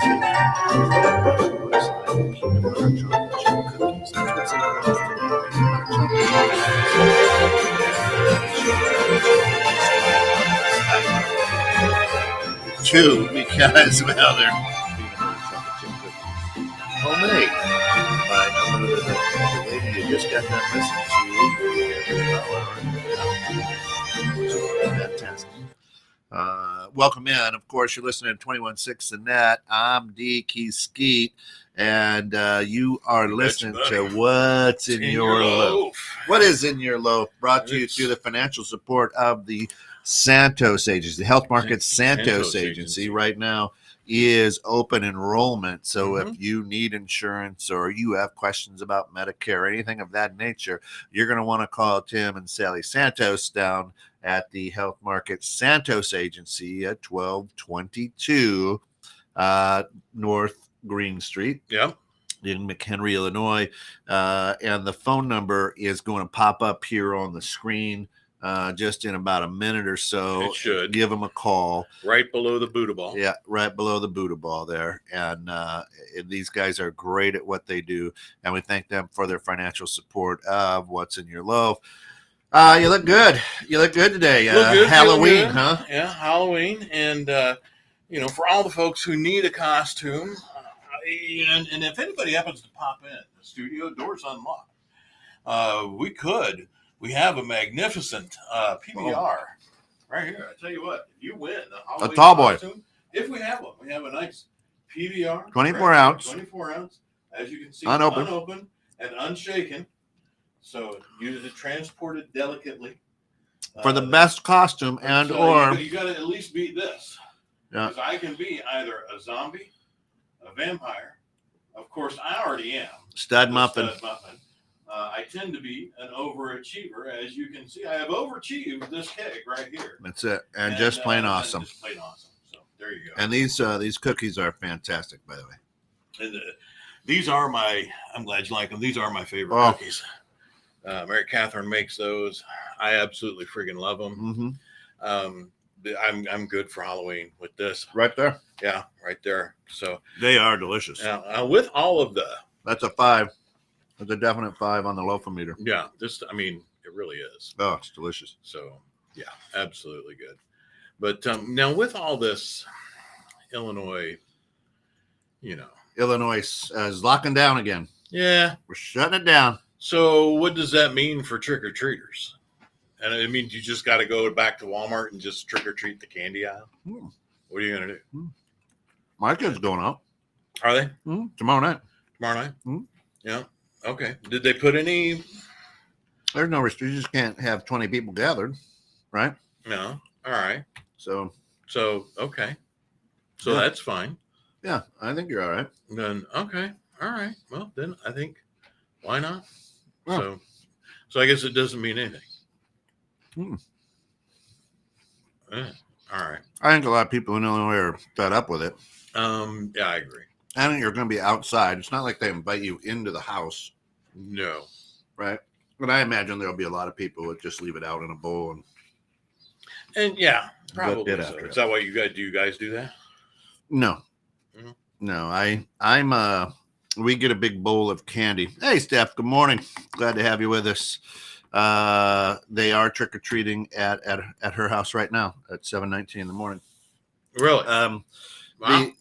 Peanut butter chocolate chip cookies. That's what's in the loaf today. Two, because, well, they're peanut butter chocolate chip cookies. Homemade. By none other than the lady you just got done listening to. Fantastic. Welcome in. Of course, you're listening to 21.6 The Net. I'm D. Skeet, and you are listening to What's in Your Loaf. What is in your loaf? Brought to you through the financial support of the Santos Agency, the Health Market Santos Agency. Right now is open enrollment. So if you need insurance or you have questions about Medicare or anything of that nature, you're going to want to call Tim and Sally Santos down at the Health Market Santos Agency at 1222 North Green Street. Yep. In McHenry, Illinois. And the phone number is going to pop up here on the screen just in about a minute or so. It should. Give them a call. Right below the Buddha ball. Yeah, right below the Buddha ball there. And these guys are great at what they do. And we thank them for their financial support of What's in Your Loaf. You look good. You look good today. Good, Halloween, huh? Yeah, Halloween. And, for all the folks who need a costume, and if anybody happens to pop in, the studio door's unlocked. We have a magnificent PBR right here. I tell you what, if you win the Halloween a tall boy. Costume, if we have one, we have a nice PBR. 24 ounce. 24 ounce. As you can see, unopened and unshaken. So you transport it delicately. For the best costume and or... You got to at least beat this. Yeah. Because I can be either a zombie, a vampire. Of course, I already am. Stud muffin. I tend to be an overachiever. As you can see, I have overachieved this keg right here. That's it. And just plain awesome. Just plain awesome. So there you go. And these cookies are fantastic, by the way. And these are I'm glad you like them. These are my favorite cookies. Mary Catherine makes those. I absolutely friggin' love them. I'm good for Halloween with this. Right there. Yeah, right there. So they are delicious. With all of that's a 5. That's a definite 5 on the Loaf-O-Meter. Yeah, it really is. Oh, it's delicious. So yeah, absolutely good. But now with all this, Illinois, Illinois is locking down again. Yeah, we're shutting it down. So what does that mean for trick-or-treaters? And it means you just got to go back to Walmart and just trick-or-treat the candy aisle? What are you going to do? My kid's going out. Are they? Tomorrow night. Tomorrow night? Yeah. Okay. Did they put any... There's no restriction. You just can't have 20 people gathered, right? No. All right. So okay. So that's fine. Yeah, I think you're all right. Then, okay. All right. Well, then I think, why not? Oh. So I guess it doesn't mean anything. Yeah, all right. I think a lot of people in Illinois are fed up with it. Yeah, I agree. I think you're going to be outside. It's not like they invite you into the house. No. Right? But I imagine there'll be a lot of people that just leave it out in a bowl. And yeah, probably so. Is that what you guys do? You guys do that? No. No, I'm we get a big bowl of candy. Hey, Steph, good morning. Glad to have you with us. They are trick-or-treating at her house right now at 7:19 in the morning. Really? Wow. I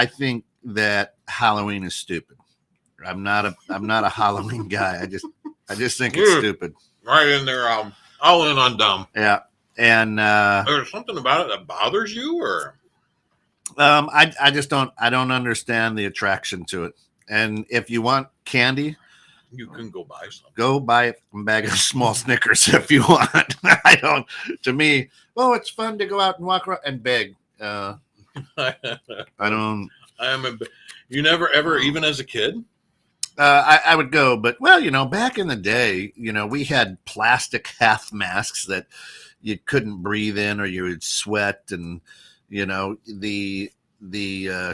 think that Halloween is stupid. I'm not a Halloween guy. I just think it's stupid. Right in there, all in on dumb. Yeah. And there's something about it that bothers you, or I just don't understand the attraction to it. And if you want candy, you can go buy some. Go buy a bag of small Snickers if you want. To me, it's fun to go out and walk around and beg. You never ever, even as a kid? I would go, but back in the day, we had plastic half masks that you couldn't breathe in or you would sweat, and the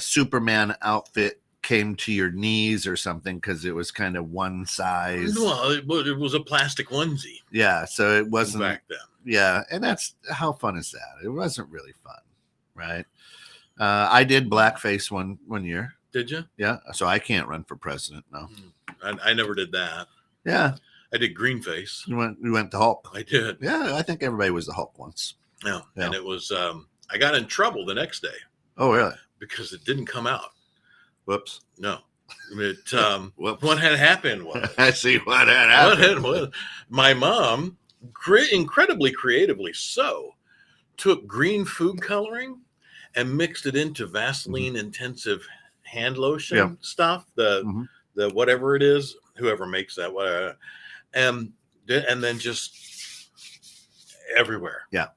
Superman outfit came to your knees or something because it was kind of one size. Well, it was a plastic onesie. Yeah, so it wasn't back then. Yeah, and that's how fun is that? It wasn't really fun, right? I did blackface one year. Did you? Yeah, so I can't run for president. No, I never did that. Yeah, I did green face. we went the Hulk. I did. Yeah, I think everybody was the Hulk once. Yeah, and it was. I got in trouble the next day. Oh, really? Because it didn't come out. Whoops. No. What had happened was I see what had happened. My mom, incredibly creatively so, took green food coloring and mixed it into Vaseline intensive hand lotion stuff. The whatever it is, whoever makes that, whatever, and then just everywhere. Yeah.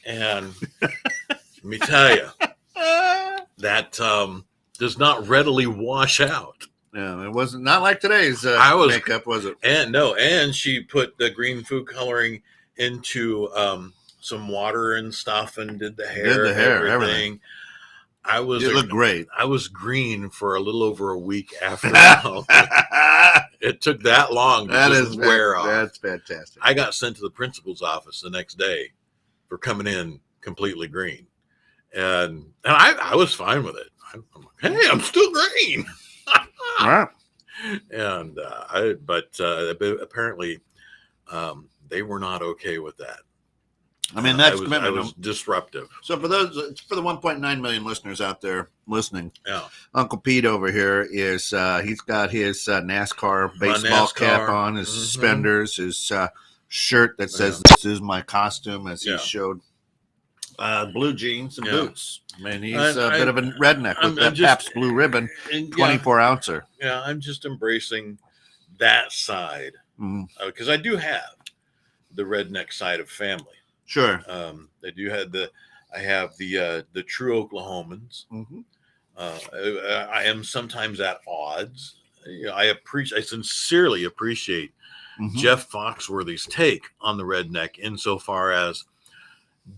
And let me tell you, that does not readily wash out. Yeah, it wasn't not like today's makeup, was it? And she put the green food coloring into some water and stuff and did the hair, everything. It looked great. I was green for a little over a week after. It took that long to wear off. That's fantastic. I got sent to the principal's office the next day for coming in completely green, and I was fine with it. I'm like, hey, I'm still green. All right. And apparently they were not okay with that. I mean, that's I was disruptive. So for the 1.9 million listeners out there listening, yeah, Uncle Pete over here is he's got his NASCAR baseball cap on, his suspenders, his shirt that says "This is my costume," as he showed. Blue jeans and boots. I mean, he's a bit of a redneck with that Pabst Blue Ribbon, 24-ouncer. Yeah, I'm just embracing that side because I do have the redneck side of family. Sure. I do have I have the true Oklahomans. I am sometimes at odds. I sincerely appreciate Jeff Foxworthy's take on the redneck insofar as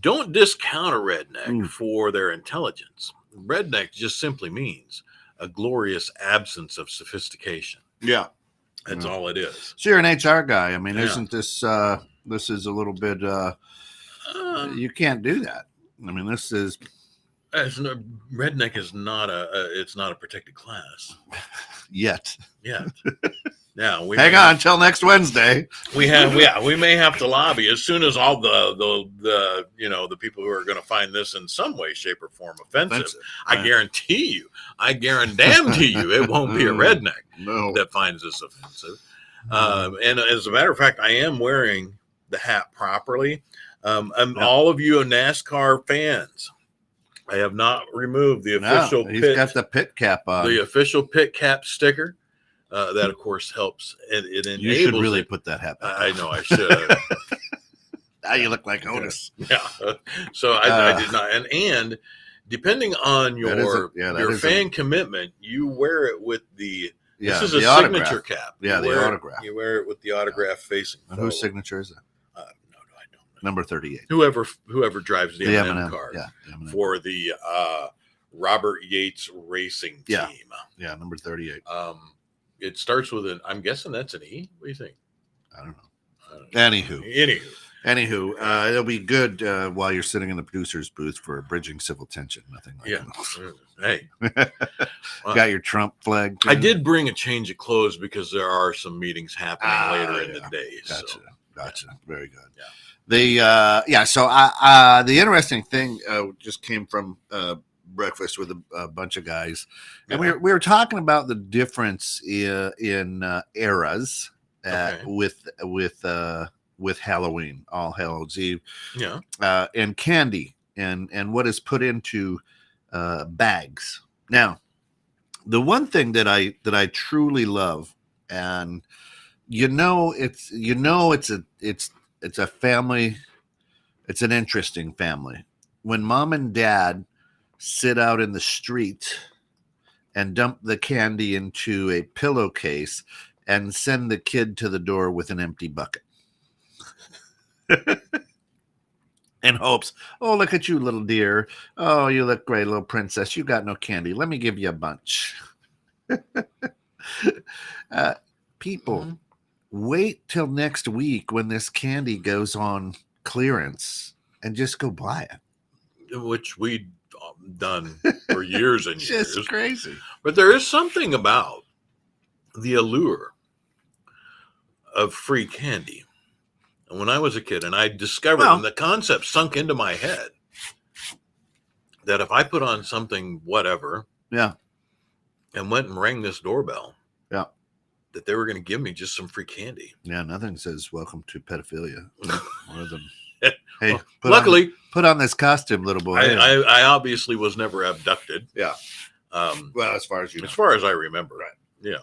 don't discount a redneck for their intelligence. Redneck just simply means a glorious absence of sophistication. Yeah. That's all it is. So you're an HR guy. I mean, isn't this this is a little bit you can't do that. I mean, this is redneck is not it's not a protected class yet. Now hang on until next Wednesday. We may have to lobby as soon as all the people who are going to find this in some way, shape, or form offensive. I guarantee you, it won't be a redneck that finds this offensive. And as a matter of fact, I am wearing the hat properly. All of you NASCAR fans, I have not removed the official. He's got the pit cap on. The official pit cap sticker. That of course helps. It enables. You should really put that hat back. I know I should. Now you look like Otis. Yeah. So I did not. And depending on your fan commitment, you wear it with the. This is a signature cap. Yeah, the autograph. You wear it with the autograph facing. And whose signature is that? No, I don't know. Number 38. Whoever drives the M&M card M&M. for the Robert Yates Racing team. Yeah, number 38. It starts with an. I'm guessing that's an E. What do you think? I don't know. Anywho, it'll be good while you're sitting in the producer's booth for bridging civil tension. Nothing like that. Hey, got your Trump flag too? I did bring a change of clothes because there are some meetings happening later in the day. Gotcha. Very good. Yeah. So the interesting thing just came from breakfast with a bunch of guys, and we were talking about the difference in eras with Halloween, All Hallows Eve, and candy, and what is put into bags. Now, the one thing that I truly love, and it's a family, it's an interesting family. When mom and dad sit out in the street and dump the candy into a pillowcase and send the kid to the door with an empty bucket. In hopes, oh, look at you, little dear. Oh, you look great, little princess. You got no candy. Let me give you a bunch. People, Mm-hmm. wait till next week when this candy goes on clearance and just go buy it. Which we've done for years and years. Just crazy. But there is something about the allure of free candy. And when I was a kid, and I discovered, and the concept sunk into my head, that if I put on something, whatever, and went and rang this doorbell, that they were going to give me just some free candy. Yeah, nothing says welcome to pedophilia. One of them. Hey, well, luckily, put on this costume, little boy. I obviously was never abducted. Yeah. Well, as far as you know. As far as I remember. Right. Yeah.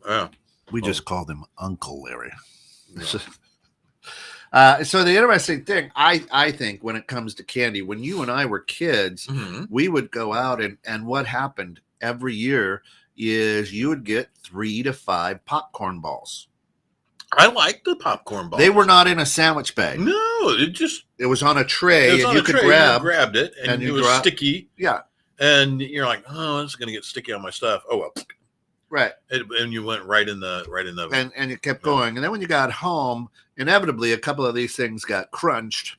But we just called him Uncle Larry. Yeah. So the interesting thing, I think, when it comes to candy, when you and I were kids, we would go out and what happened every year is you would get 3 to 5 popcorn balls. I like the popcorn balls. They were not in a sandwich bag. No, it was on a tray, and you could grabbed it, and it was sticky. Yeah, and you're like, oh, this is going to get sticky on my stuff. Oh well, right. And you went right in the and you kept going, and then when you got home, inevitably a couple of these things got crunched.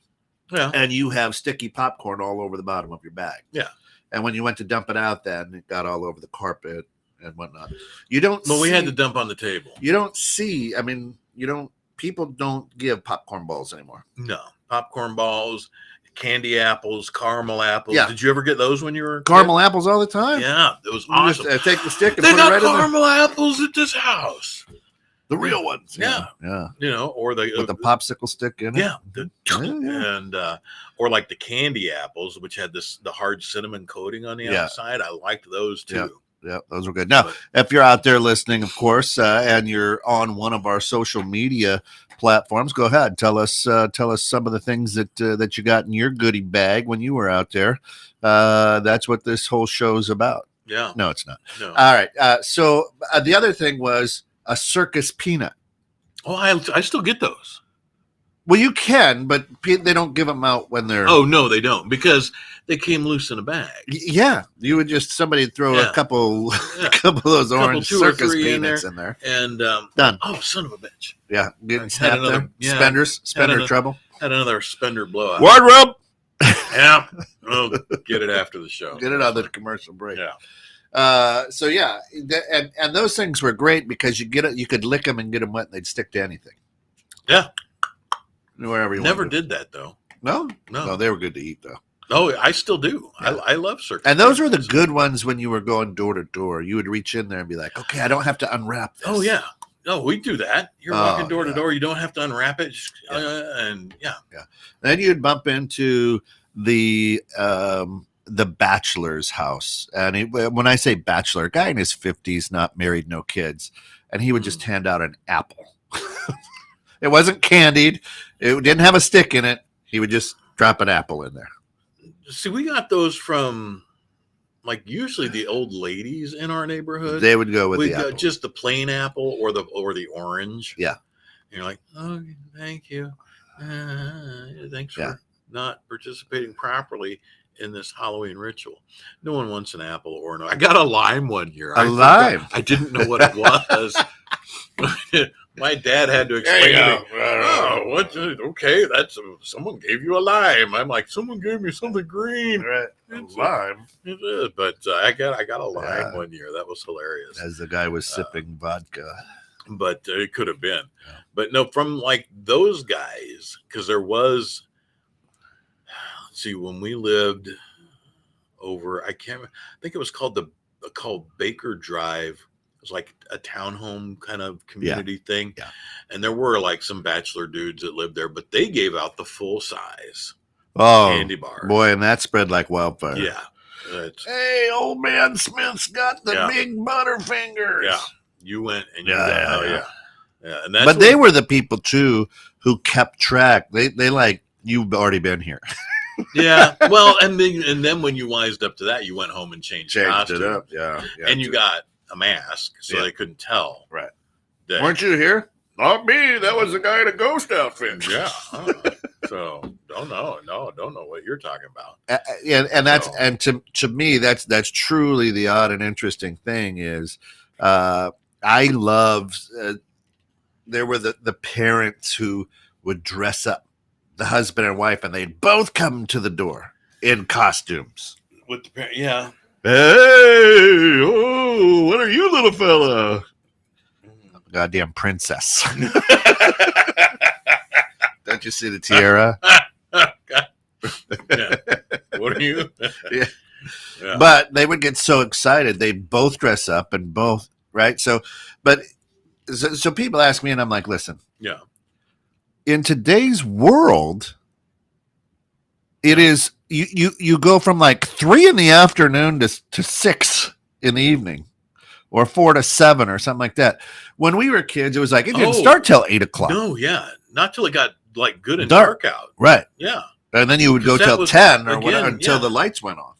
Yeah, and you have sticky popcorn all over the bottom of your bag. Yeah, and when you went to dump it out, then it got all over the carpet and whatnot. You don't. Well, we had to dump on the table. You don't see. I mean, you don't. People don't give popcorn balls anymore. No, popcorn balls, candy apples, caramel apples. Yeah. Did you ever get those when you were caramel apples all the time? Yeah, it was awesome. Just, take the stick and they put got it right caramel apples at this house. The real ones. Yeah. You know, or with the popsicle stick in it. Yeah. And or like the candy apples, which had the hard cinnamon coating on the outside. I liked those too. Yeah, those were good. Now, if you're out there listening, of course, and you're on one of our social media platforms, go ahead. Tell us some of the things that you got in your goodie bag when you were out there. That's what this whole show's about. Yeah. No, it's not. No. All right. So the other thing was a circus peanut. Oh, I still get those. Well, you can, but they don't give them out when they're. Oh no, they don't, because they came loose in a bag. Yeah, you would just somebody throw a couple of those orange circus peanuts in there, and done. Oh, son of a bitch! Yeah, getting snapped there. Spender trouble. Had another spender blowout. Wardrobe. Yeah, we'll get it after the show. Get it on the commercial break. Yeah. So yeah, and those things were great because you could lick them and get them wet, and they'd stick to anything. Yeah. Wherever you never did that though. No, they were good to eat though. Oh, I still do. Yeah. I love circus. And those were the good ones when you were going door to door. You would reach in there and be like, "Okay, I don't have to unwrap this." Oh yeah, no, we do that. You're walking door to door. You don't have to unwrap it, and Then you'd bump into the bachelor's house, and when I say bachelor, a guy in his 50s, not married, no kids, and he would just hand out an apple. It wasn't candied. It didn't have a stick in it. He would just drop an apple in there. See, we got those from like usually the old ladies in our neighborhood. They would go with the apple. Just the plain apple or the orange. Yeah. And you're like, oh, thank you. Thanks for not participating properly in this Halloween ritual. No one wants an apple or no. I got a lime one year. Lime? I didn't know what it was. My dad had to explain to me. Oh, what? Okay, that's someone gave you a lime. I'm like, someone gave me something green. Right, lime. It is, but I got a lime one year. That was hilarious. As the guy was sipping vodka. But it could have been. Yeah. But no, from like those guys, because there was. Let's see, when we lived over, I think it was called Baker Drive. It was like a townhome kind of community thing. Yeah. And there were like some bachelor dudes that lived there, but they gave out the full size candy bar. Boy, and that spread like wildfire. Yeah. Hey, old man Smith's got the big butterfingers. Yeah. You went and yeah. And but they were the people too who kept track. They like, you've already been here. Yeah. Well, and then when you wised up to that, you went home and changed it up. Yeah. And you got a mask, so they couldn't tell. Right. Weren't you here? Not me. That was the guy in a ghost outfit. Yeah. So don't know what you're talking about. And that's and to me that's truly the odd and interesting thing is I love there were the parents who would dress up, the husband and wife, and they'd both come to the door in costumes with the parent. Yeah. Hey, oh, what are you, little fella? Goddamn princess. Don't you see the tiara? Yeah. What are you? Yeah. Yeah. But they would get so excited. They'd both dress up and both, right? So people ask me, and I'm like, listen. Yeah. In today's world, it is you go from like 3 p.m. to 6 p.m. or 4 to 7 or something like that. When we were kids, it was like it didn't start till 8 o'clock. No, yeah, not till it got like good and dark out. Right. Yeah. And then you would go till 10 or whatever until the lights went off.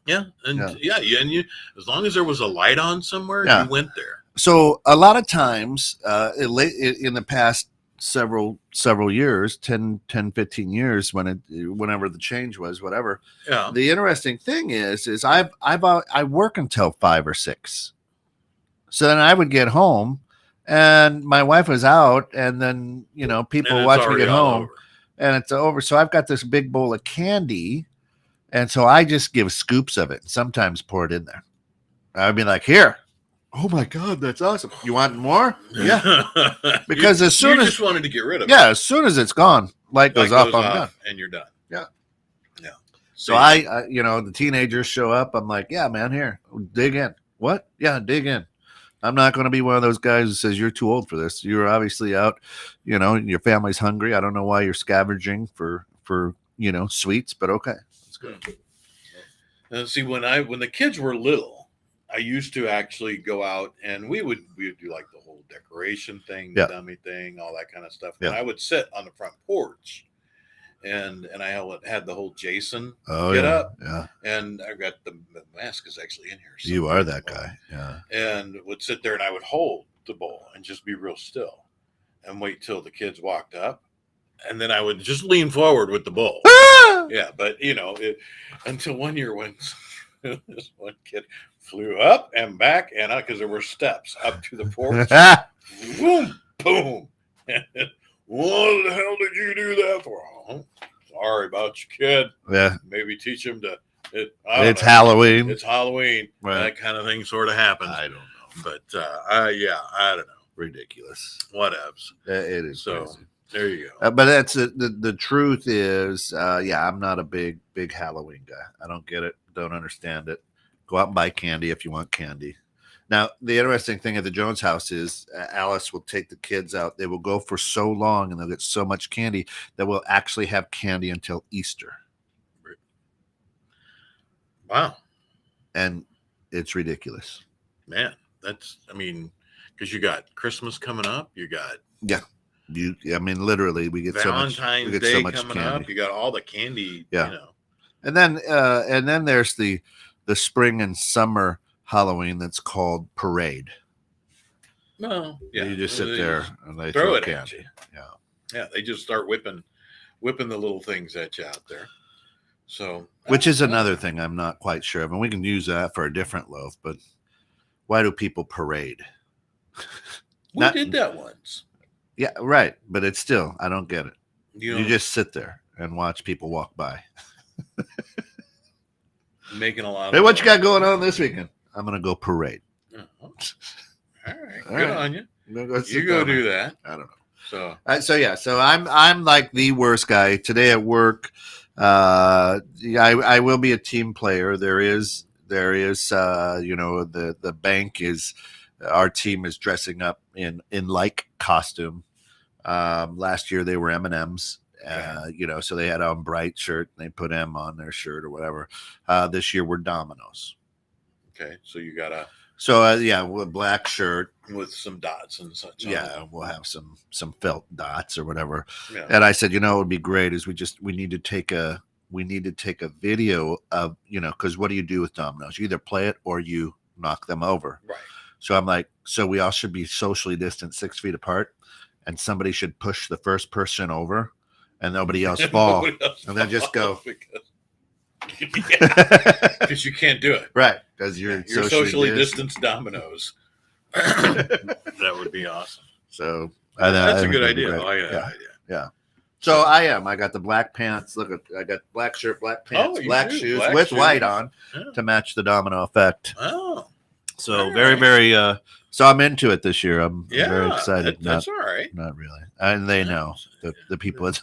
Yeah, and you as long as there was a light on somewhere, you went there. So a lot of times, in the past several years, 10, 15 years, whenever the change was, whatever. Yeah. The interesting thing is I work until 5 or 6. So then I would get home and my wife was out, and then, people watch me get home and it's over. So I've got this big bowl of candy. And so I just give scoops of it, sometimes pour it in there. I'd be like, here. Oh my God, that's awesome. You want more? Yeah. Because as soon as just wanted to get rid of it. Yeah, as soon as it's gone, light goes off, I'm done. And you're done. Yeah. Yeah. So I the teenagers show up. I'm like, yeah, man, here, dig in. What? Yeah, dig in. I'm not going to be one of those guys who says you're too old for this. You're obviously out, your family's hungry. I don't know why you're scavenging for sweets, but okay. Good. See, when the kids were little, I used to actually go out and we would do like the whole decoration thing, the dummy thing, all that kind of stuff. And I would sit on the front porch, and I had the whole Jason get up. Yeah. And I got the mask is actually in here. You are that guy. Yeah. And would sit there and I would hold the bowl and just be real still and wait till the kids walked up. And then I would just lean forward with the bowl. Yeah, but until one year when this one kid flew up and back, and because there were steps up to the porch, boom, boom. What the hell did you do that for? Oh, sorry about your kid. Yeah, maybe teach him to. It's Halloween. It's Halloween. Right. That kind of thing sort of happens. I don't know, but I don't know. Ridiculous. Whatevs. It is so. Crazy. There you go. But that's the truth is, I'm not a big Halloween guy. I don't get it. Don't understand it. Go out and buy candy if you want candy. Now, the interesting thing at the Jones house is Alice will take the kids out. They will go for so long and they'll get so much candy that we'll actually have candy until Easter. Wow. And it's ridiculous. Man, because you got Christmas coming up. You got. Yeah. Literally, we get Valentine's Day coming candy. Up. You got all the candy. Yeah. And then there's the spring and summer Halloween that's called Parade. No, yeah. You just sit there and they throw it candy. at you. Yeah. Yeah, they just start whipping the little things at you out there. So, which is another thing I'm not quite sure of, and we can use that for a different loaf. But why do people parade? We did that once. Yeah, right. But it's still, I don't get it. You just sit there and watch people walk by. Making a lot of Hey, what you got going on this weekend? I'm going to go parade. Oh. All right. Good on you. You go do that. I don't know. So I'm like the worst guy today at work. I will be a team player. There is the bank is, our team is dressing up in like costume. Last year they were M&Ms, so they had on bright shirt and they put M on their shirt or whatever. This year we're Dominoes. Okay. So you got with black shirt with some dots and such. Yeah. We'll have some felt dots or whatever. Yeah. And I said, what would be great is we need to take a video of, cause what do you do with Dominoes? You either play it or you knock them over. Right. So I'm like, so we all should be socially distant 6 feet apart, and somebody should push the first person over, and nobody else fall, Nobody else and then just go. Because you can't do it. Right, because you're socially distanced dominoes. That would be awesome. So that's a good idea. Yeah. So I got the black pants. Look, I got black shirt, black pants, black shoes with white on to match the domino effect. Oh, so very. So I'm into it this year. I'm very excited. That's all right. Not really, and they know the people at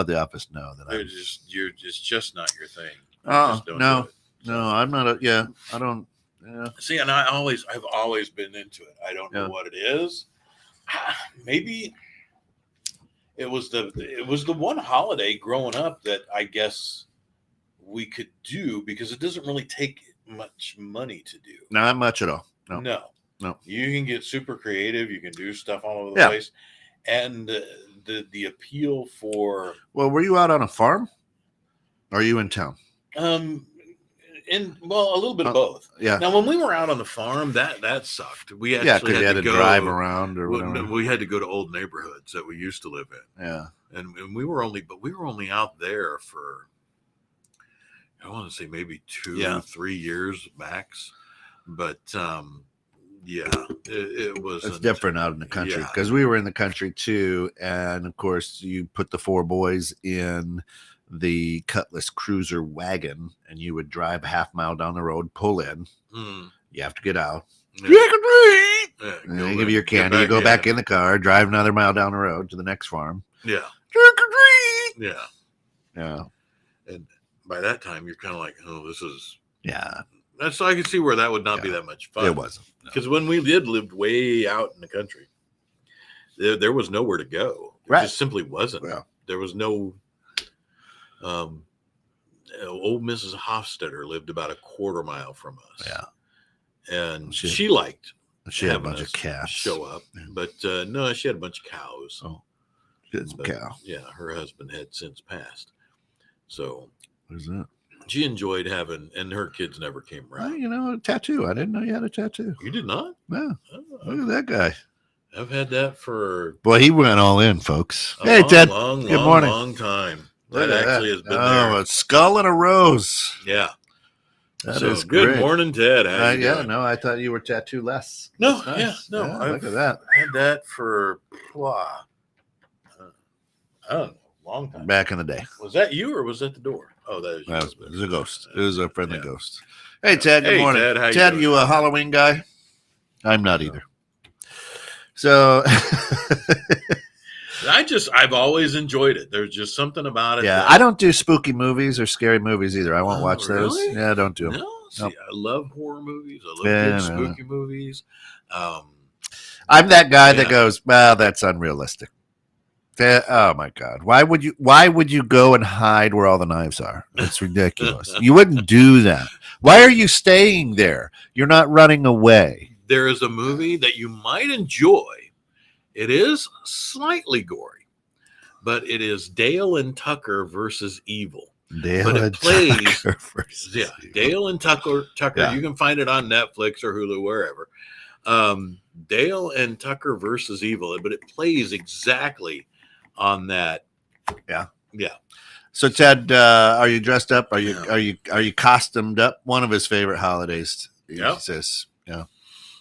the office know that you're just not your thing. Oh no, I'm not. I don't. Yeah. See, and I've always been into it. I don't know what it is. Maybe it was the one holiday growing up that I guess we could do because it doesn't really take much money to do. Not much at all. No. You can get super creative. You can do stuff all over the place, and the appeal for. Well, were you out on a farm? Or are you in town? A little bit of both. Yeah. Now, when we were out on the farm, that sucked. We actually had to drive around or whatever. We had to go to old neighborhoods that we used to live in. Yeah. And we were only out there for, I want to say maybe 2-3 years max. But it was. It's different out in the country because we were in the country too, and of course you put the 4 boys in the Cutlass Cruiser wagon, and you would drive a half mile down the road, pull in. You have to get out. Trick or treat! And they give you your candy. You go back in the car, drive another mile down the road to the next farm. Yeah. Trick or treat! Yeah. And by that time, you're kind of like, oh, this is. Yeah. So I could see where that would not be that much fun. It wasn't. Because when we lived way out in the country, there was nowhere to go. It just simply wasn't. Well, there was no. Old Mrs. Hofstetter lived about a quarter mile from us. Yeah. And she liked. She had a bunch of calves show up, but no, she had a bunch of cows. Oh, she had some cow. Yeah, her husband had since passed. So who's that? She enjoyed having, and her kids never came around. Well, a tattoo. I didn't know you had a tattoo. You did not? No. Look at that guy. I've had that for. Boy, he went all in, folks. Hey, Ted. Good morning. Long time. That actually has been there. Oh, a skull and a rose. Yeah. That is great. Good morning, Ted. No, I thought you were tattoo less. No, nice. Look at that. I had that for, I don't know, long time. Back in the day. Was that you or was that the door? Oh, that was it was a ghost. It was a friendly ghost. Hey, Ted. Good morning. Ted, Ted, you a Halloween guy? I'm not either. So I've always enjoyed it. There's just something about it. Yeah, I don't do spooky movies or scary movies either. I won't watch those. Really? Yeah, I don't do them. No, see, I love horror movies. I love good spooky movies. I'm that guy that goes, well, that's unrealistic. Oh my God. Why would you go and hide where all the knives are? It's ridiculous. You wouldn't do that. Why are you staying there? You're not running away. There is a movie that you might enjoy. It is slightly gory, but it is Dale and Tucker versus Evil. Dale and Tucker. Yeah. You can find it on Netflix or Hulu, wherever. Dale and Tucker versus Evil, but it plays exactly on that. Yeah. Yeah. So Ted, are you dressed up? Are you costumed up? One of his favorite holidays. He says, yeah.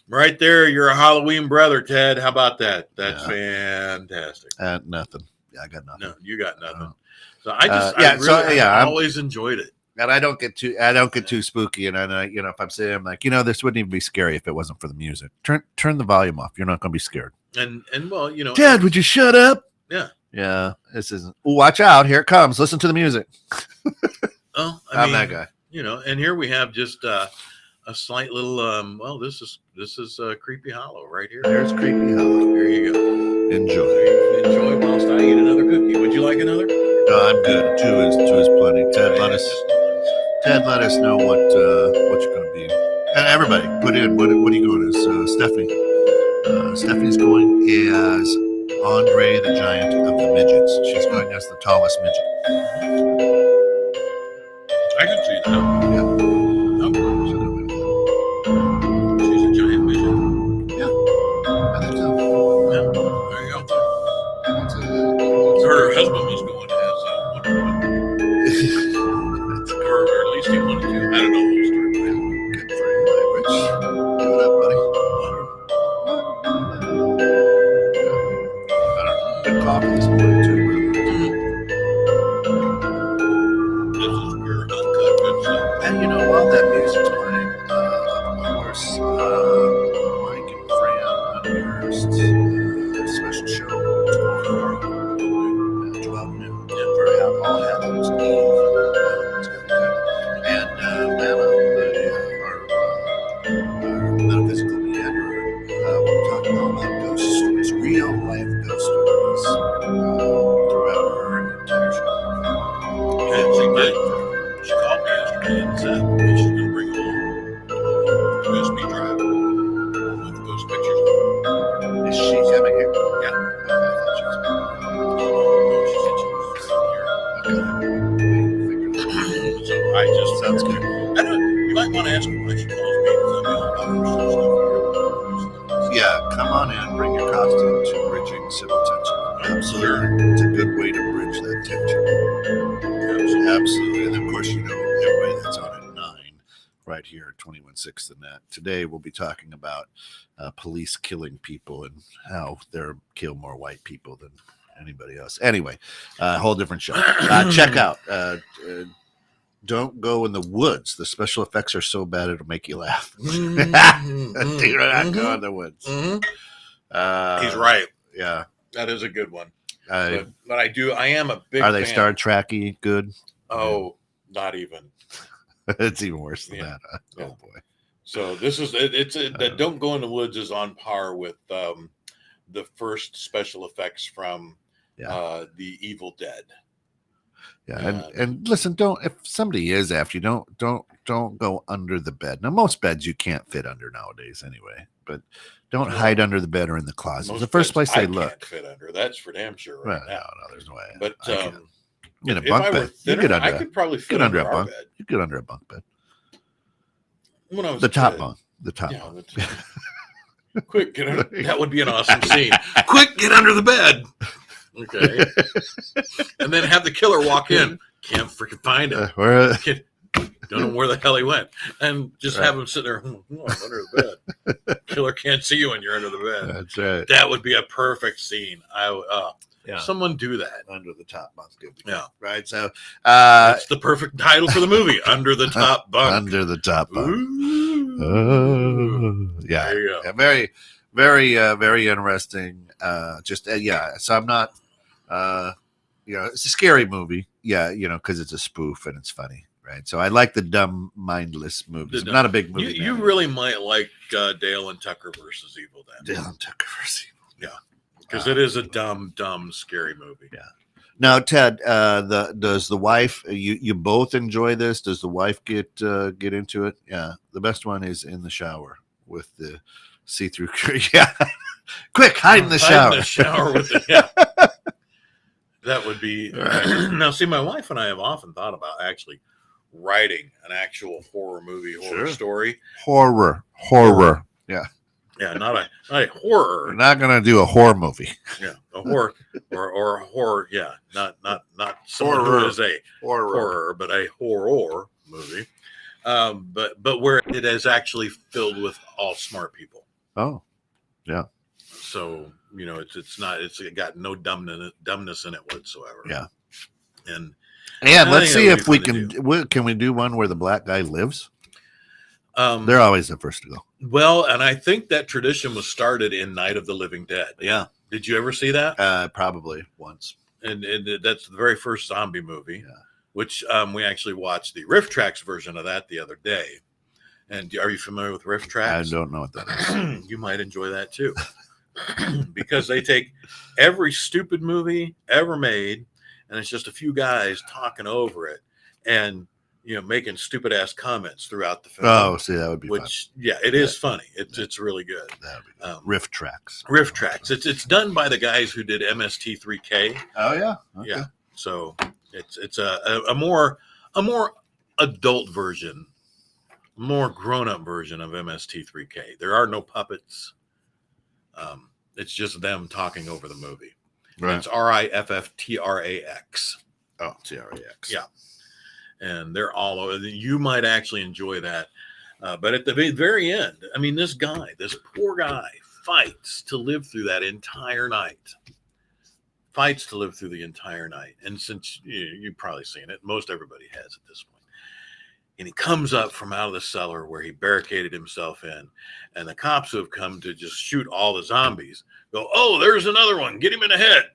Right there, you're a Halloween brother, Ted. How about that? That's fantastic. Nothing. Yeah, I got nothing. No, you got nothing. So I always enjoyed it. And I don't get too spooky. And I, if I'm saying, I'm like, this wouldn't even be scary if it wasn't for the music. Turn the volume off. You're not going to be scared. And well, Ted, would you shut up? Yeah. Yeah. This isn't. Oh, watch out! Here it comes. Listen to the music. Oh, I'm that guy. And here we have just a slight little. This is Creepy Hollow right here. There's Creepy Hollow. Here you go. Enjoy whilst I eat another cookie. Would you like another? No, I'm good. Two is plenty. Ted, let us know what you're going to be. And everybody, put in what are you going as? Stephanie. Stephanie's going as Andre the Giant of the Midgets. She's going as the tallest midget. I can see that. Yeah. She's a giant midget. Yeah. I think so. Yeah. There you go. Her husband was going as right. Just Sounds good. I don't. You might want to ask him why she calls me. Yeah, come on in. Bring your costume to bridging civil tension. Absolutely, it's a good way to bridge that tension. Absolutely, and of course, everybody that's on at 9, right here at 21.6 The Net. Today, we'll be talking about police killing people and how they're kill more white people than anybody else. Anyway, a whole different show. Check out. Don't go in the woods. The special effects are so bad it'll make you laugh. Do not go in the woods. He's right. Yeah, that is a good one. But I am a big. Are they fan. Star Trek-y good? Oh, not even. It's even worse than that. Huh? Yeah. Oh boy. So this is that Don't Go in the Woods is on par with the first special effects from the Evil Dead. Yeah, and listen, if somebody is after you, don't go under the bed. Now, most beds you can't fit under nowadays anyway, but don't hide under the bed or in the closet. It's the first place they look. Can't fit under. That's for damn sure. Right now. No, there's no way. But in a bunk bed, thinner, you get under. I could probably fit under a bunk bed. You get under a bunk bed. When I was the top bunk. Quick, get under. That would be an awesome scene. Quick, get under the bed. Okay. And then have the killer walk in. Can't freaking find him. Don't know where the hell he went. And just have him sit there. I'm under the bed. Killer can't see you when you're under the bed. That's right. That would be a perfect scene. Someone do that. Under the top bunk. Yeah. Right. So that's the perfect title for the movie. Under the top bunk. Under the top bunk. Yeah. There you go. Yeah, very, very, very interesting. So I'm not. It's a scary movie. Yeah, because it's a spoof and it's funny, right? So I like the dumb, mindless movies. I'm not a big movie. You really might like Dale and Tucker versus Evil Dead. Dale and Tucker versus Evil. Yeah, because it is a dumb, scary movie. Yeah. Now, Ted, does the wife? You both enjoy this? Does the wife get into it? Yeah, the best one is in the shower with the see-through. Yeah, quick, hide in the shower. Hide in the shower with the. Yeah. That would be now. See, my wife and I have often thought about actually writing an actual horror movie, story. Horror. Yeah, not a horror. We're not gonna do a horror movie. Yeah, a horror or a horror. Yeah, not someone who is a horror, but a horror movie. But where it is actually filled with all smart people. Oh, yeah. So it's got no dumbness in it whatsoever. Yeah, and let's see if we can do one where the black guy lives. They're always the first to go. Well, and I think that tradition was started in Night of the Living Dead. Yeah, did you ever see that? Probably once. And that's the very first zombie movie. Yeah. Which we actually watched the Riff Tracks version of that the other day. And are you familiar with Riff Tracks? I don't know what that is. You might enjoy that too. Because they take every stupid movie ever made, and it's just a few guys talking over it and making stupid ass comments throughout the film. Oh, see, that would be fun. Yeah, it is funny. It's really good. That would be Riff Tracks. Riff Tracks. It's done by the guys who did MST3K. Oh yeah, okay. Yeah. So it's a more adult version, more grown up version of MST3K. There are no puppets. It's just them talking over the movie. Right. It's RIFFTRAX. Oh, TRAX. Yeah. And they're all over. You might actually enjoy that. But at the very end, I mean, this poor guy fights to live through that entire night. And since you've probably seen it, most everybody has at this point. And he comes up from out of the cellar where he barricaded himself in. And the cops who have come to just shoot all the zombies go, oh, there's another one. Get him in the head.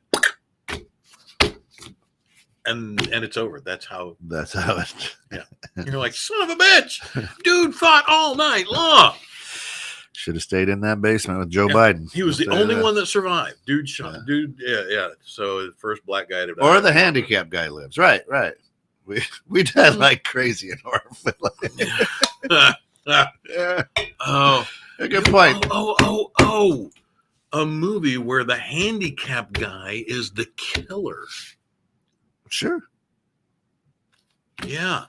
And it's over. That's how it. Yeah. You're like, son of a bitch. Dude fought all night long. Should have stayed in that basement with Joe Biden. He was the only one that survived. Dude shot. Yeah. Dude, yeah. So the first black guy to die. Or the handicapped guy lives. Right. We died like crazy in horror films. Yeah. Oh, a good point. Oh! A movie where the handicapped guy is the killer. Sure. Yeah.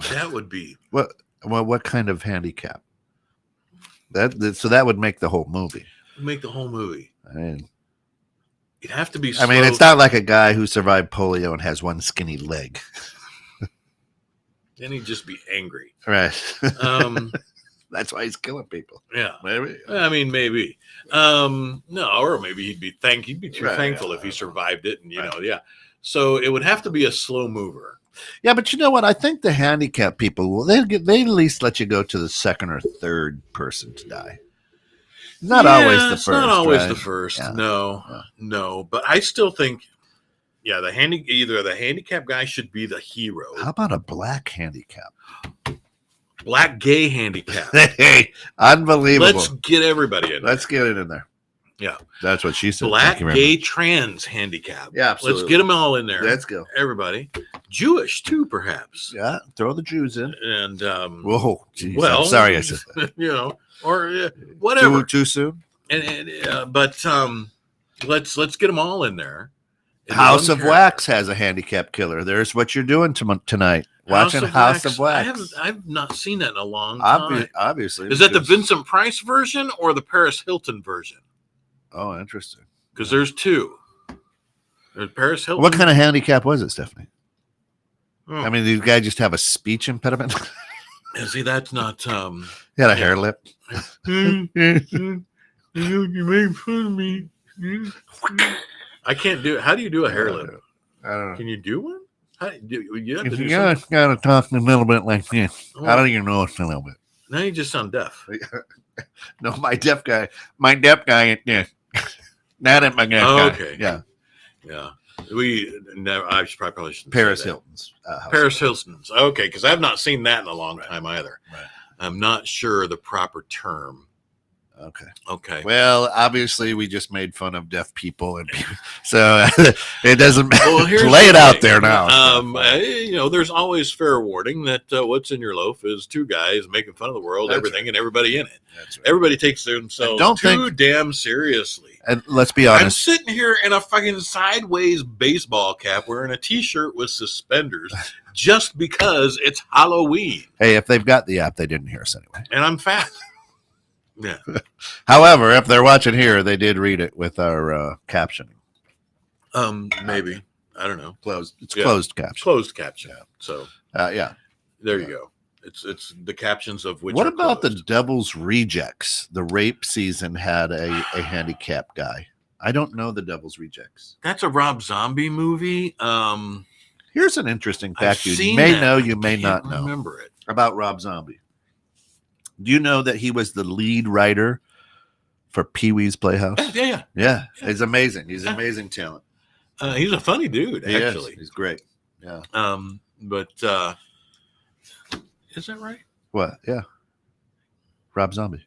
That would be What kind of handicap? So that would make the whole movie. make the whole movie. I mean, It'd have to be. I mean, it's not like a guy who survived polio and has one skinny leg. Then he'd just be angry. Right. Um, That's why he's killing people. yeah. Maybe. I mean, maybe. No, or maybe he'd be too Right, thankful yeah. if he survived it, and yeah. So it would have to be a slow mover. Yeah, but you know what? I think the handicapped people, well, they at least let you go to the second or third person to die. Not always the first. Not always right? the first. Yeah. No. But I still think, either the handicapped guy should be the hero. How about a black handicap? Black gay handicap. Hey, unbelievable. Let's get everybody in. Let's get it in there. Yeah. That's what she said. Black, Thank you very gay, much. trans handicap. Yeah, absolutely. Let's get them all in there. Let's go. Everybody. Jewish too, perhaps. Yeah, throw the Jews in. And Whoa, geez, well, I'm sorry I said that. Or whatever. Too soon. But let's get them all in there. House of Wax has a handicap killer. There's what you're doing tonight. Watching House of Wax. I've not seen that in a long time. Obviously. Is that the Vincent Price version or the Paris Hilton version? Oh, interesting. Because there's two. There's Paris Hilton. What kind of handicap was it, Stephanie? Oh. I mean, did the guy just have a speech impediment? See, that's not. He had a hair lip. You made fun of me. I can't do it. How do you do a hair lip? I don't know. Can you do one? How do you have to do You something? gotta talk a little bit like this. Oh. I don't even know it's a little bit. Now you just sound deaf. No, my deaf guy. Yeah. Not at my guy. Oh, okay. Yeah. Yeah. We never. I should probably shouldn't. Paris say that. Hilton's. Paris Hilton's. Okay, because I've not seen that in a long time either. Right. I'm not sure the proper term. Okay. Well, obviously, we just made fun of deaf people, and so it doesn't Well, here's lay it the out thing. there now. There's always fair warning that what's in your loaf is two guys making fun of the world, That's everything, and everybody in it. That's right. Everybody takes themselves too damn seriously. And let's be I'm honest. sitting here in a fucking sideways baseball cap wearing a t-shirt with suspenders just because it's Halloween. Hey, if they've got the app, they didn't hear us anyway. And I'm fat. Yeah. However, if they're watching here, they did read it with our captioning. Maybe. I don't know. Closed. It's closed caption. Closed caption. So Yeah. there you go. It's the captions of which. What are about closed. the Devil's Rejects? The rape season had a handicapped guy. I don't know the Devil's Rejects. That's a Rob Zombie movie. Here's an interesting I've fact you seen may that. know, you I may can't not know remember it. about Rob Zombie. Do you know that he was the lead writer for Pee-wee's Playhouse? Yeah. Yeah, he's amazing. He's amazing talent. He's a funny dude, He actually. is. He's great. Yeah. But is that right? What? Yeah. Rob Zombie.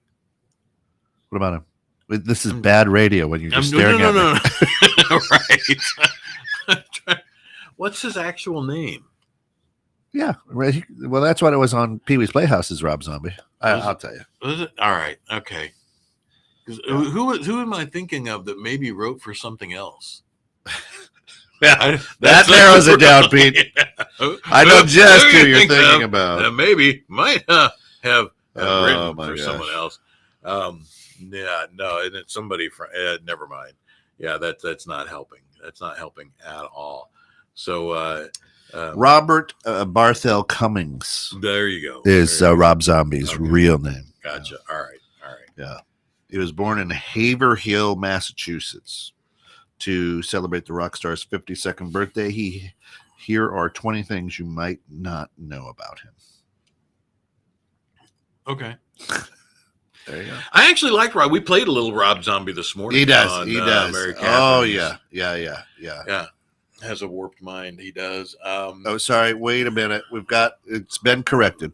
What about him? This is bad radio when you're just staring at me. No. Right. What's his actual name? Yeah, right. Well, that's what it was on Pee-wee's Playhouse. Is Rob Zombie? I'll tell you. Was it? All right. Okay. Who am I thinking of that maybe wrote for something else? Yeah, that narrows it down, Pete. I know just who you're thinking about. Maybe might have Oh, written my for gosh. someone else. Yeah, no, and it's somebody from. Never mind. Yeah, that's not helping. That's not helping at all. So Robert Barthel Cummings there you go. is There you go. Rob Zombie's Okay. real name. Gotcha. All right. Yeah. He was born in Haverhill, Massachusetts to celebrate the rock star's 52nd birthday. Here are 20 things you might not know about him. Okay. There you go. I actually like Rob. We played a little Rob Zombie this morning. He does. on, He does. Mary Oh, Catherine's. yeah. Yeah. Has a warped mind. He does. Oh, sorry. Wait a minute. It's been corrected.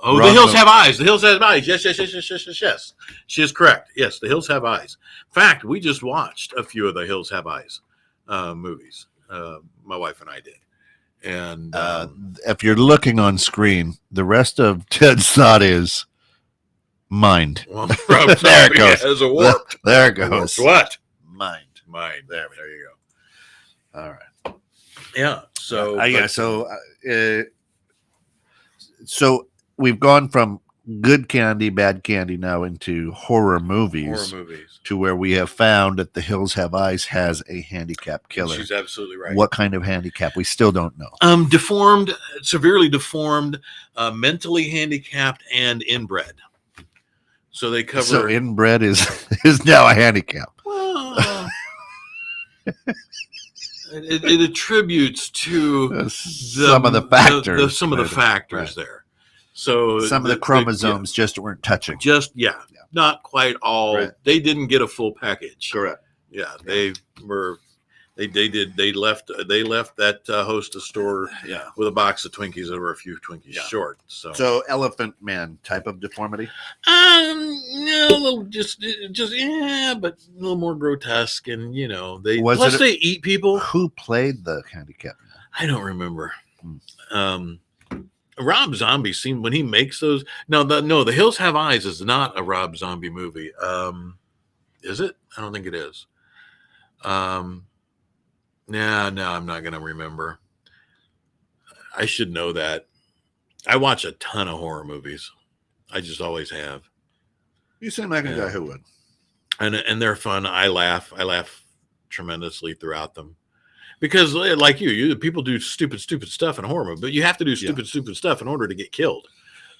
Oh, Rob the hills Zombie. have eyes. The hills have eyes. Yes. She is correct. Yes, the hills have eyes. In fact, we just watched a few of the Hills Have Eyes movies. My wife and I did. And If you're looking on screen, the rest of Ted's thought is mind. well, Rob There it Zombie goes. has a warped. There it goes. What? Mind. There you go. All right. Yeah. So So So we've gone from good candy, bad candy now into horror movies. Horror movies. To where we have found that The Hills Have Eyes has a handicapped killer. She's absolutely right. What kind of handicap? We still don't know. Deformed, severely deformed, mentally handicapped, and inbred. So they cover. So inbred is now a handicap. Well, it attributes to some of the factors. Some of the factors there. So some of the chromosomes just weren't touching. Not quite all. Right. They didn't get a full package. Correct. Yeah, they were. They did. They left that hostess store with a box of Twinkies that were a few Twinkies short. So Elephant Man type of deformity. Yeah, a little just but a little more grotesque, and they eat people. Who played the handicap? I don't remember. Rob Zombie seemed when he makes those. The Hills Have Eyes is not a Rob Zombie movie. Is it? I don't think it is. No, I'm not gonna remember. I should know that. I watch a ton of horror movies. I just always have. You seem like a guy who would. And they're fun. I laugh tremendously throughout them. Because like you people do stupid stuff in horror movies, but you have to do stupid stuff in order to get killed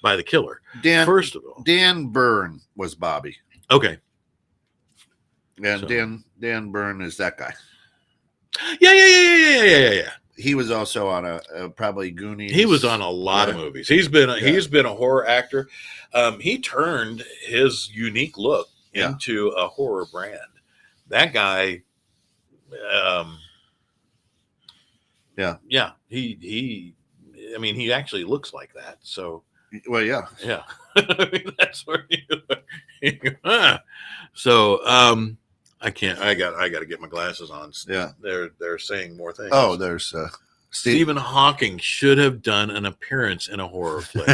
by the killer. First of all, Dan Byrne was Bobby. Okay. And Dan Byrne is that guy. Yeah. He was also on a probably Goonies. He was on a lot of movies. He's been a horror actor. He turned his unique look into a horror brand. That guy. He actually looks like that. So. Well, yeah. That's where So, I can't. I got to get my glasses on. Yeah, they're saying more things. Oh, there's Stephen Hawking should have done an appearance in a horror flick.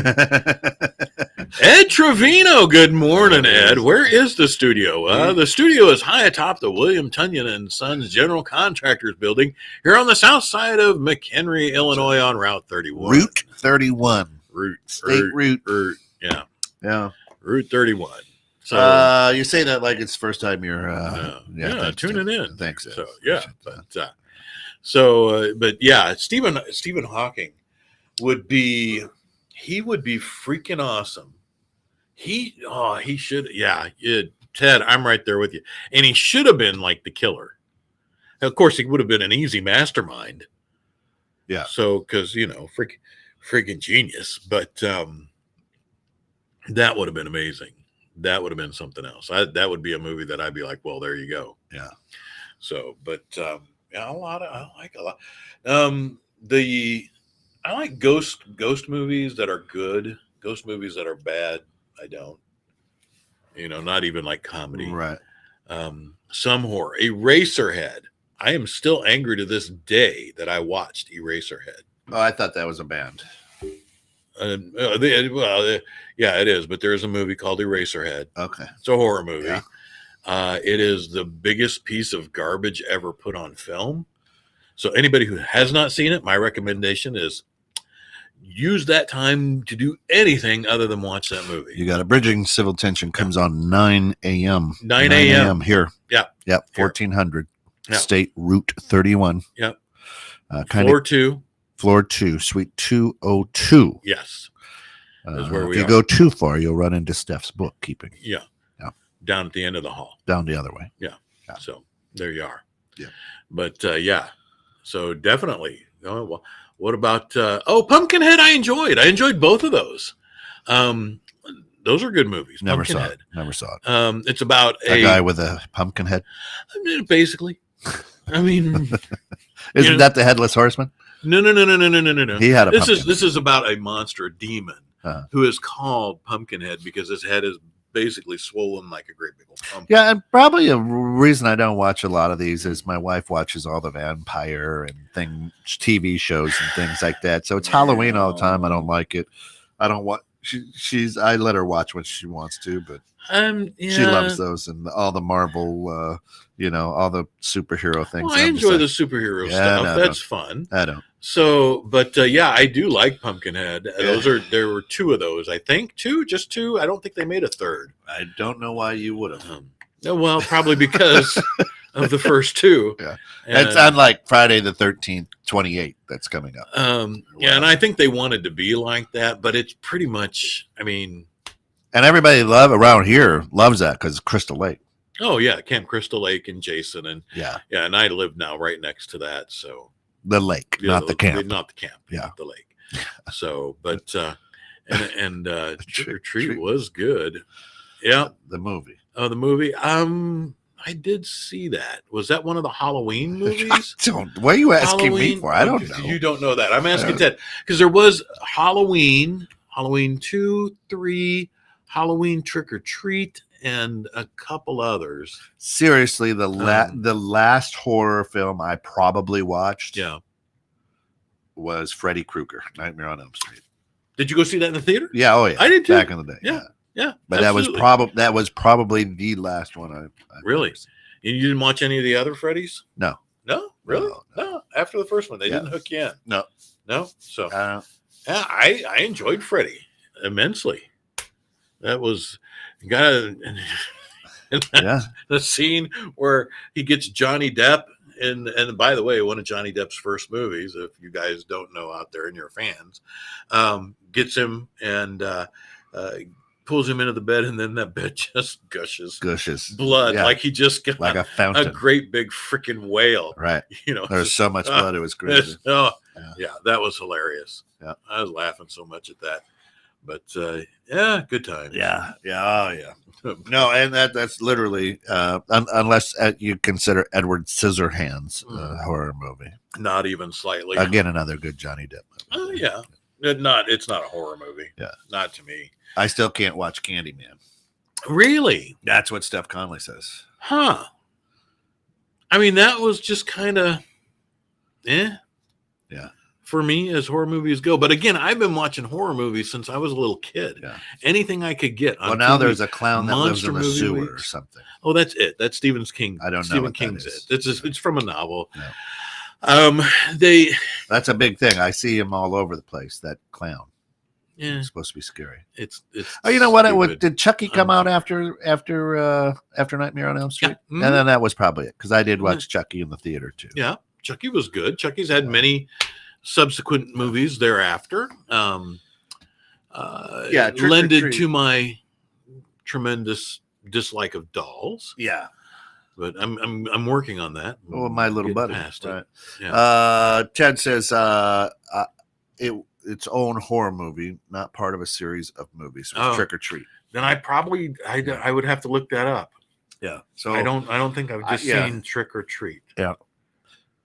Ed Trevino. Good morning, Ed. Where is the studio? The studio is high atop the William Tunyon and Sons General Contractors building here on the south side of McHenry, Illinois, on Route 31. Route 31. State route. Yeah. Route 31. So you say that like it's the first time you're tuning in. Thanks. So Stephen Hawking would be freaking awesome. He should Ted, I'm right there with you. And he should have been like the killer. Of course, he would have been an easy mastermind. Yeah. So because freaking genius, but that would have been amazing. That would have been something else. That would be a movie that I'd be like, well, there you go. Yeah. So, but I like a lot. I like ghost movies that are good. Ghost movies that are bad, I don't. Not even like comedy. Right. Some horror. Eraserhead. I am still angry to this day that I watched Eraserhead. Oh, I thought that was a band. It is, but there's a movie called Eraserhead. Okay. It's a horror movie. Yeah. It is the biggest piece of garbage ever put on film. So anybody who has not seen it, my recommendation is use that time to do anything other than watch that movie. You got it. Bridging Civil Tension comes on 9 a.m. 9 a.m. here. Yeah. Yep. 1400 Yeah. State Route 31. Yep. Floor 2, Suite 202. Yes. Is where if you go too far, you'll run into Steph's bookkeeping. Yeah. Down at the end of the hall. Down the other way. Yeah. So there you are. Yeah. But so definitely. Oh, well, what about Pumpkinhead? I enjoyed both of those. Those are good movies. Never saw it. It's about a guy with a pumpkin head. Basically. Isn't that the Headless Horseman? No. He had a this is about a monster, a demon, who is called Pumpkinhead because his head is basically swollen like a great big old pumpkin. Yeah, and probably a reason I don't watch a lot of these is my wife watches all the vampire and TV shows and things like that. So it's Halloween all the time. I don't like it. I don't she's. I let her watch when she wants to, but Yeah. she loves those and all the Marvel, all the superhero things. Well, I enjoy the superhero stuff. no, That's fun. I don't. So, but yeah, I do like Pumpkinhead. There were two of those, I think. Just two. I don't think they made a third. I don't know why you would have. Well, probably because of the first two. Yeah, it's unlike Friday the 13th, 28. That's coming up. Yeah, and I think they wanted to be like that, but it's pretty much. I mean, and everybody around here loves that because Crystal Lake. Oh yeah, Camp Crystal Lake and Jason and yeah, and I live now right next to that, so the lake, not the camp, not the camp, yeah, the lake. So, but and Trick or Treat was good. Yeah, the movie. Oh, the movie. I did see that. Was that one of the Halloween movies? What are you asking me for? I don't know. You don't know that. I'm asking Ted because there was Halloween 2, 3, Halloween Trick or Treat, and a couple others. Seriously, the last horror film I probably watched, was Freddy Krueger, Nightmare on Elm Street. Did you go see that in the theater? Yeah, oh yeah, I did too. Back in the day, yeah. But absolutely. that was probably the last one I really. You didn't watch any of the other Freddys? No. No, really? No. After the first one, they didn't hook you in. No. So yeah, I enjoyed Freddy immensely. That was the scene where he gets Johnny Depp. And by the way, one of Johnny Depp's first movies, if you guys don't know out there and you're fans, gets him and pulls him into the bed, and then that bed just gushes blood, like he just got like a fountain, a great big freaking whale. Right. There's so much blood, it was crazy. Yeah, that was hilarious. Yeah, I was laughing so much at that. But yeah, good time. Yeah, oh yeah. No, and that's literally unless you consider Edward Scissorhands a horror movie. Not even slightly. Again, another good Johnny Depp movie. Yeah. It's not a horror movie. Yeah. Not to me. I still can't watch Candyman. Really? That's what Steph Conley says. Huh. I mean, that was just kind of Yeah. For me as horror movies go. But again, I've been watching horror movies since I was a little kid. Yeah. Anything I could get. Well, now there's a clown that lives in the sewer or something. Oh, that's it. That's Stephen King. I don't know. Stephen King's it. It's from a novel. No. That's a big thing. I see him all over the place. That clown. Yeah, it's supposed to be scary. It's. Oh, you know what? Did Chucky come out after Nightmare on Elm Street? Yeah. Mm-hmm. And then that was probably it because I did watch Chucky in the theater too. Yeah, Chucky was good. Chucky's had many subsequent movies thereafter. Lended to my tremendous dislike of dolls. Yeah. But I'm working on that. Oh, my little buddy. Right. Yeah. Ted says its own horror movie, not part of a series of movies. Trick or Treat. Then I would have to look that up. Yeah. So I don't think I've just seen Trick or Treat. Yeah.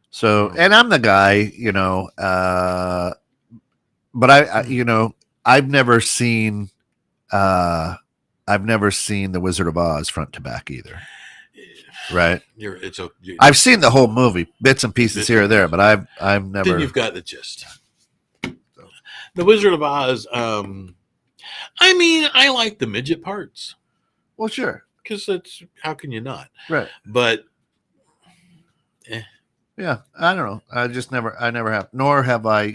So and I'm the guy, but I've never seen The Wizard of Oz front to back either. Right. I've seen the whole movie, bits and pieces here or there, but I've never. Then you've got the gist. The Wizard of Oz. I mean, I like the midget parts. Well, sure, because that's how can you not? Right. But. Yeah, I don't know. I never have, nor have I,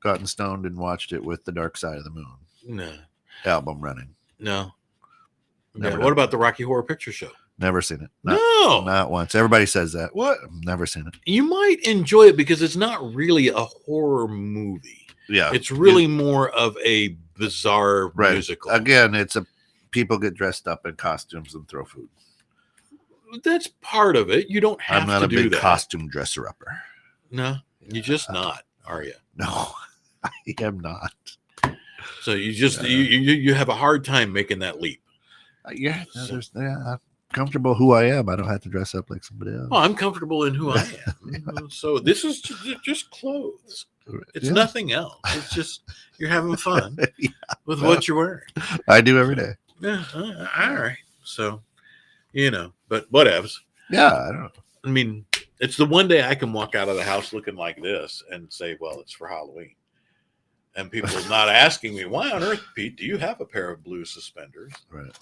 gotten stoned and watched it with The Dark Side of the Moon. No. Album running. No. Yeah. What about the Rocky Horror Picture Show? Never seen it. Not once. Everybody says that. What? Never seen it. You might enjoy it because it's not really a horror movie. Yeah. It's really more of a bizarre musical. Again, people get dressed up in costumes and throw food. That's part of it. You don't have to do that. I'm not a big costume dresser upper. No, you're just not, are you? No, I am not. So you just you have a hard time making that leap. I'm comfortable who I am. I don't have to dress up like somebody else. Well, I'm comfortable in who I am. So this is just clothes. It's nothing else. It's just you're having fun with what you're wearing. I do every day. Yeah. All right. So. But whatevs. Yeah, I don't know. I mean, it's the one day I can walk out of the house looking like this and say, well, it's for Halloween. And people not asking me, why on earth, Pete, do you have a pair of blue suspenders? Right.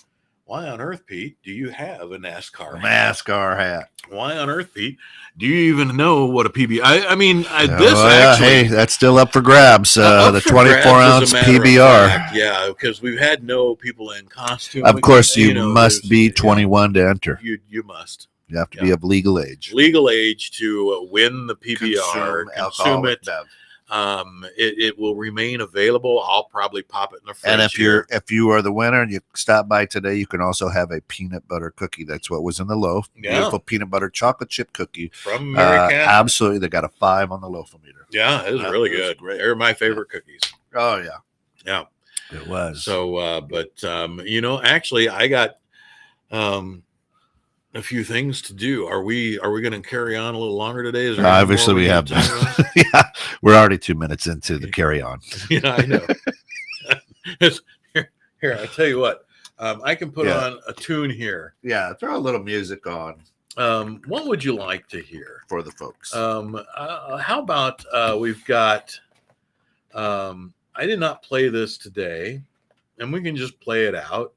Why on earth, Pete, do you have a NASCAR hat? NASCAR hat. Why on earth, Pete, do you even know what a PBR? I mean, actually, hey, that's still up for grabs. Up The for 24-ounce PBR. Yeah, because we've had no people in costume. Of course, you know, must be 21 to enter. You must. You have to be of legal age. Legal age to win the PBR, consume it. It will remain available. I'll probably pop it in the fridge. And if you are the winner and you stop by today, you can also have a peanut butter cookie. That's what was in the loaf. Yeah. Beautiful peanut butter chocolate chip cookie from Mary Catherine. Absolutely, they got a 5 on the Loaf-o-meter. Yeah, it was really good. Great. They're my favorite cookies. Oh yeah, yeah, it was. So, actually, I got a few things to do. Are we going to carry on a little longer today? Is there obviously we have yeah, we're already 2 minutes into the carry on. Yeah, I know. here, I tell you what, I can put on a tune here. Yeah, throw a little music on. What would you like to hear for the folks? How about we've got I did not play this today, and we can just play it out.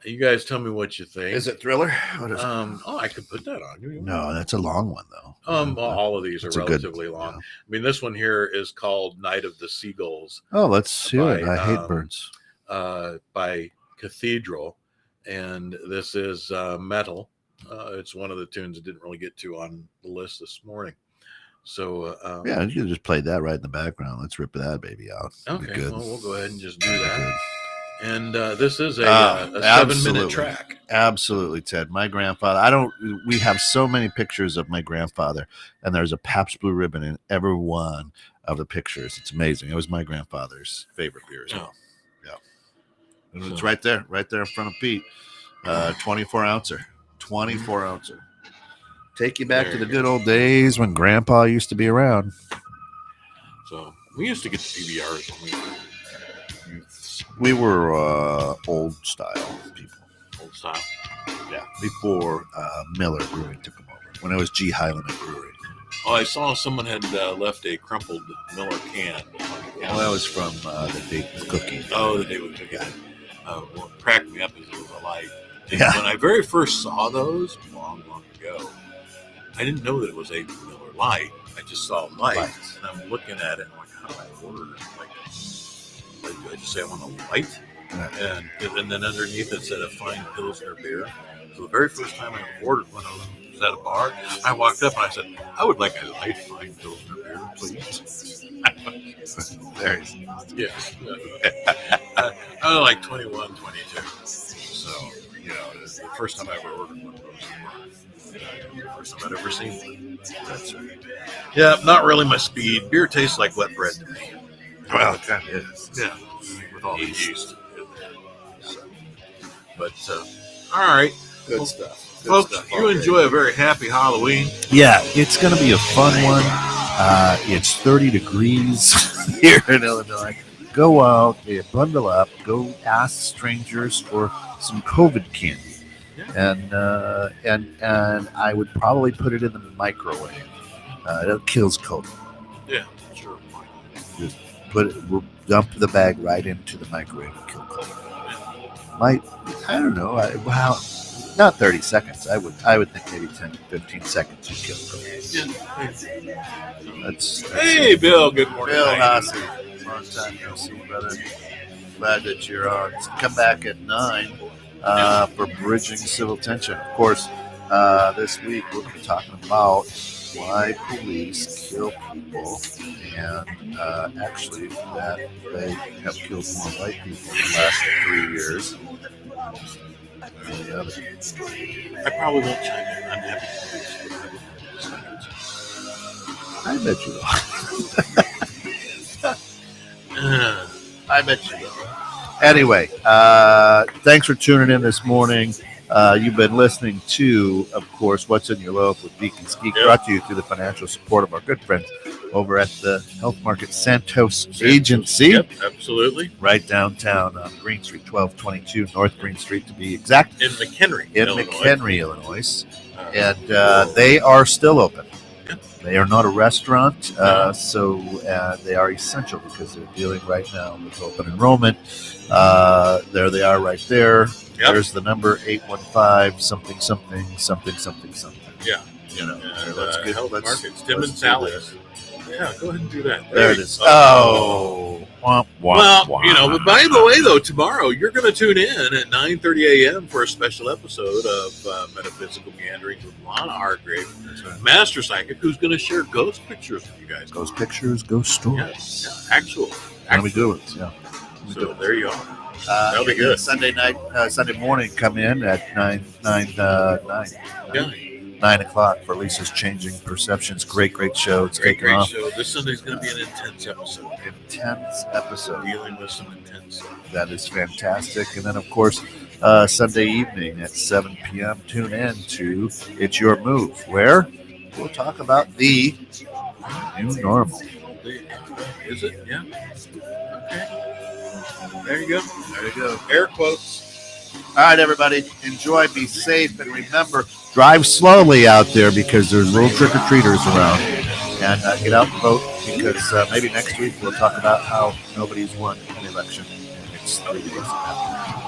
You guys tell me what you think. Is it Thriller? What is I could put that on. No, that's a long one though. All of these are relatively long. Yeah. I mean, this one here is called "Night of the Seagulls." Oh, let's hear it. I hate birds. By Cathedral, and this is metal. It's one of the tunes I didn't really get to on the list this morning. So yeah, you can just play that right in the background. Let's rip that baby out. Okay, well, we'll go ahead and just do that. And this is a 7-minute track. Absolutely, Ted. My grandfather. We have so many pictures of my grandfather, and there's a Pabst Blue Ribbon in every one of the pictures. It's amazing. It was my grandfather's favorite beer as well. Yeah, and it's right there in front of Pete. 24-ouncer. 24-ouncer. Take you back to the good old days when Grandpa used to be around. So we used to get the PBRs when we were youths. We were old style people. Old style? Yeah. Before Miller Brewing took them over. When it was G. Highland Brewery. Oh, I saw someone had left a crumpled Miller can. Well, that was from the Dayton cookie. Oh, the Dayton cookie. What cracked me up is it was a light. Yeah. When I very first saw those long ago, I didn't know that it was a Miller Light. I just saw lights, and I'm looking at it, and I'm like, how do I order it? Do I just say I want a light? Yeah. And then underneath it said a fine Pilsner beer. So the very first time I ordered one of them was at a bar, I walked up and I said, I would like a light fine Pilsner beer, please. There Yes. I was like 21, 22. So, the first time I ever ordered one of those. The first time I'd ever seen one. That's right. Yeah, not really my speed. Beer tastes like wet bread to me. Well, it kind of is. Yeah, with all the yeast. But, all right. Good stuff. Folks, you enjoy a very happy Halloween. Yeah, it's going to be a fun one. It's 30 degrees here in Illinois. Go out, bundle up, go ask strangers for some COVID candy. And I would probably put it in the microwave. It kills COVID. Yeah, sure. Just dump the bag right into the microwave and kill COVID. I don't know. Not 30 seconds. I would think maybe 10, 15 seconds would kill COVID. That's hey, Bill. Good morning. Bill Hasse. Long time no see, brother. Glad that you're on. Come back at 9 for Bridging Civil Tension. Of course, this week we'll be talking about why police kill people, and actually that they have killed more white people in the last 3 years. I probably won't chime in. I'm happy I bet you will. I bet you will. Anyway, thanks for tuning in this morning. You've been listening to, of course, What's in Your Loaf with Deacon Skeek, brought to you through the financial support of our good friends over at the Health Market Santos Agency. Yep, absolutely. Right downtown on Green Street, 1222 North Green Street to be exact. In McHenry, Illinois. And they are still open. They are not a restaurant, No. so they are essential because they're dealing right now with open enrollment. There they are right there. Yep. There's the number 815 something something something something something. Yeah. You know, And, let's get Health let's, Markets, Tim let's and do Sally's. this. Yeah, go ahead and do that. There it is. Oh. Womp, womp, Well, womp. you know, but by the way, though, tomorrow you're going to tune in at 9:30 a.m. for a special episode of Metaphysical Meanderings with Lana Hargrave, Right. Master Psychic, who's going to share ghost pictures with you guys. Ghost pictures, ghost stories. Yeah, actual. That'll be good. Yeah. So there you are. That'll be good. Sunday night, Sunday morning, come in at 9 o'clock for Lisa's Changing Perceptions. Great show. It's Great kicking off. show. This Sunday's going to be an intense episode. Intense episode. Dealing with some intense stuff. That is fantastic. And then, of course, Sunday evening at 7 p.m., tune in to It's Your Move, where we'll talk about the new normal. Is it? Yeah. Okay. There you go. There you go. Air quotes. All right, everybody. Enjoy, be safe, and remember, drive slowly out there because there's little trick-or-treaters around. And get out and vote because maybe next week we'll talk about how nobody's won an election. And it's 3 days after.